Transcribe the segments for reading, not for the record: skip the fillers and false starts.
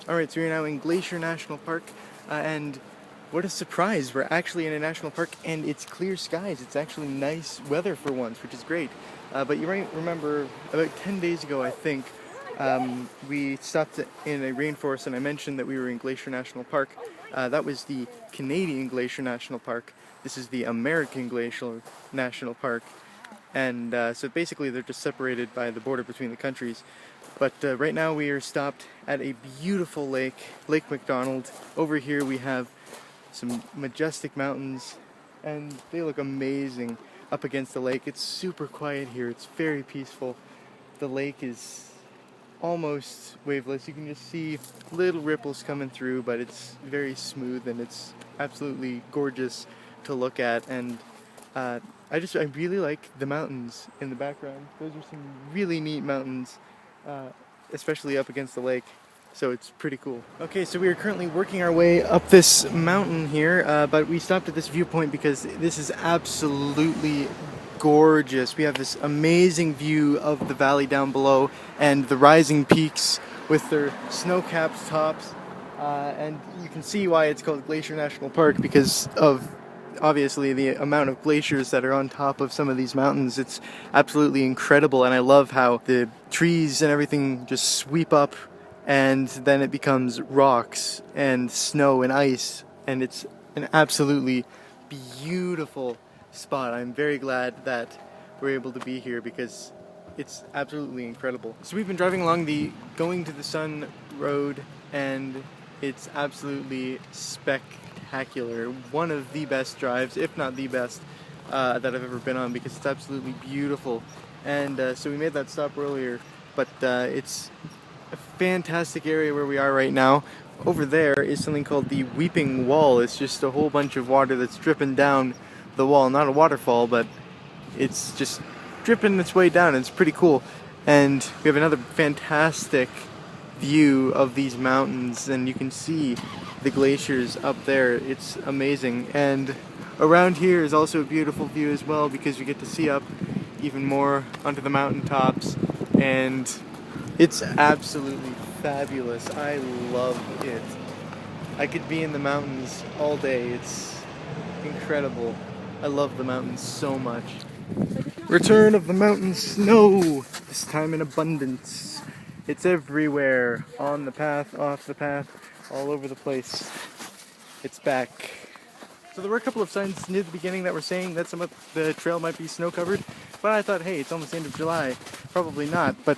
Alright, so we're now in Glacier National Park, and what a surprise! We're actually in a national park, and it's clear skies. It's actually nice weather for once, which is great. But you might remember, about 10 days ago, I think, we stopped in a rainforest, and I mentioned that we were in Glacier National Park. That was the Canadian Glacier National Park. This is the American Glacier National Park. And so basically they're just separated by the border between the countries. But right now we are stopped at a beautiful lake, Lake McDonald. Over here we have some majestic mountains, and they look amazing up against the lake. It's super quiet here, it's very peaceful. The lake is almost waveless. You can just see little ripples coming through, but it's very smooth and it's absolutely gorgeous to look at. And I really like the mountains in the background. Those are some really neat mountains, especially up against the lake. So it's pretty cool. Okay, so we are currently working our way up this mountain here, but we stopped at this viewpoint because this is absolutely gorgeous. We have this amazing view of the valley down below and the rising peaks with their snow-capped tops, and you can see why it's called Glacier National Park, because of obviously the amount of glaciers that are on top of some of these mountains. It's absolutely incredible, and I love how the trees and everything just sweep up and then it becomes rocks and snow and ice, and it's an absolutely beautiful spot. I'm very glad that we're able to be here because it's absolutely incredible. So we've been driving along the Going to the Sun road, and it's absolutely spectacular. One of the best drives, if not the best, that I've ever been on, because it's absolutely beautiful. And so we made that stop earlier, but it's a fantastic area where we are right now. Over there is something called the Weeping Wall. It's just a whole bunch of water that's dripping down the wall. Not a waterfall, but it's just dripping its way down. It's pretty cool. And we have another fantastic view of these mountains, and you can see the glaciers up there. It's amazing. And around here is also a beautiful view as well, because we get to see up even more onto the mountaintops, and it's absolutely fabulous. I love it. I could be in the mountains all day. It's incredible. I love the mountains so much. Return of the mountain snow, this time in abundance. It's everywhere, on the path, off the path, all over the place. It's back. So there were a couple of signs near the beginning that were saying that some of the trail might be snow covered, but I thought, hey, it's almost the end of July. Probably not, but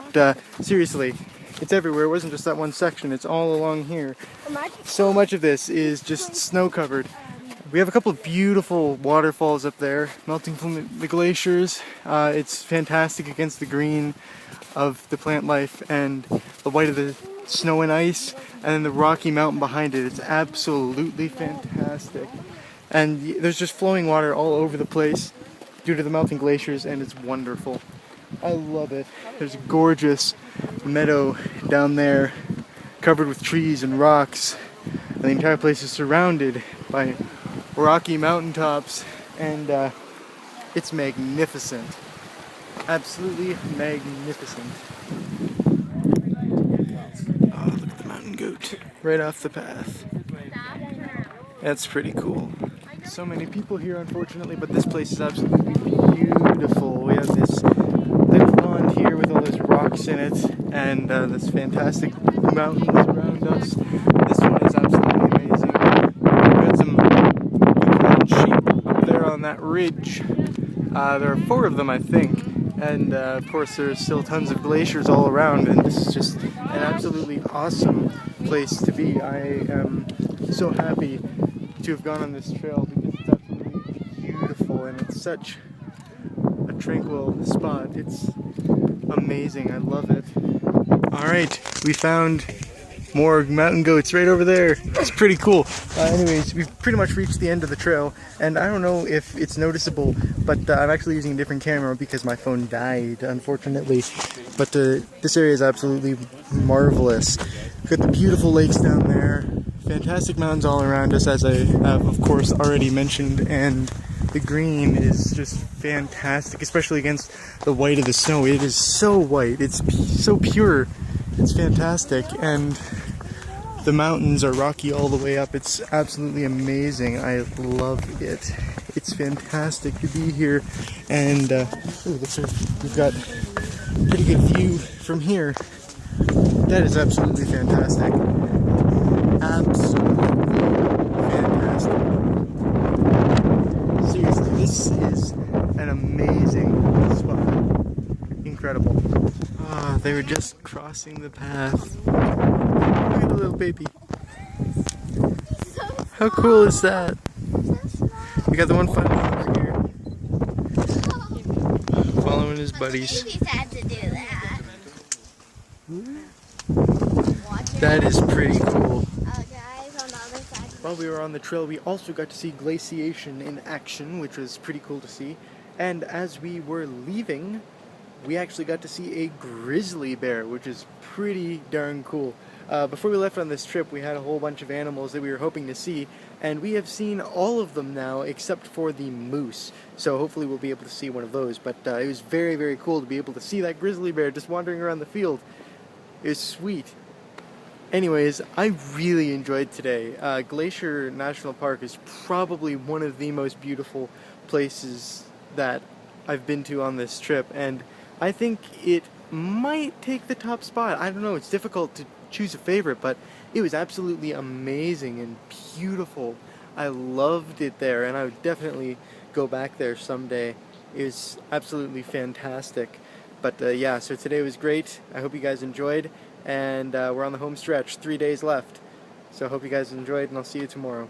seriously, it's everywhere. It wasn't just that one section, it's all along here. So much of this is just snow covered. We have a couple of beautiful waterfalls up there, melting from the glaciers. It's fantastic against the green of the plant life and the white of the snow and ice, and then the Rocky Mountain behind it. It's absolutely fantastic. And there's just flowing water all over the place due to the melting glaciers, and it's wonderful. I love it. There's a gorgeous meadow down there covered with trees and rocks, and the entire place is surrounded by rocky mountaintops, and it's magnificent. Absolutely magnificent. Oh, look at the mountain goat right off the path. That's pretty cool. So many people here, unfortunately, but this place is absolutely beautiful. We have this little pond here with all those rocks in it, and this fantastic mountains around us. This one is absolutely amazing. We've got some bighorn sheep up there on that ridge. There are 4 of them, I think, and of course there's still tons of glaciers all around, and this is just an absolutely awesome place to be. I am so happy to have gone on this trail because it's absolutely beautiful, and it's such a tranquil spot. It's amazing. I love it. Alright, we found more mountain goats right over there. It's pretty cool. Anyways, we've pretty much reached the end of the trail, and I don't know if it's noticeable, but I'm actually using a different camera because my phone died, unfortunately. But this area is absolutely marvelous. We've got the beautiful lakes down there, fantastic mountains all around us, as I have of course already mentioned, and the green is just fantastic, especially against the white of the snow. It is so white, it's so pure, it's fantastic. And The mountains are rocky all the way up. It's absolutely amazing. I love it. It's fantastic to be here. And we've got a pretty good view from here. That is absolutely fantastic. Absolutely fantastic. Seriously, this is an amazing spot. Incredible. Ah, they were just crossing the path. Look at the little baby. How cool is that? We got the one fun over here. Following his buddies. That is pretty cool. While we were on the trail, we also got to see glaciation in action, which was pretty cool to see. And as we were leaving, we actually got to see a grizzly bear, which is pretty darn cool. Before we left on this trip, we had a whole bunch of animals that we were hoping to see, and we have seen all of them now except for the moose. So hopefully we'll be able to see one of those. But it was very, very cool to be able to see that grizzly bear just wandering around the field. It was sweet. Anyways, I really enjoyed today. Glacier National Park is probably one of the most beautiful places that I've been to on this trip, and I think it might take the top spot. I don't know, it's difficult to choose a favorite, but it was absolutely amazing and beautiful. I loved it there, and I would definitely go back there someday. It was absolutely fantastic. But yeah, so today was great. I hope you guys enjoyed, and we're on the home stretch, 3 days left. So I hope you guys enjoyed, and I'll see you tomorrow.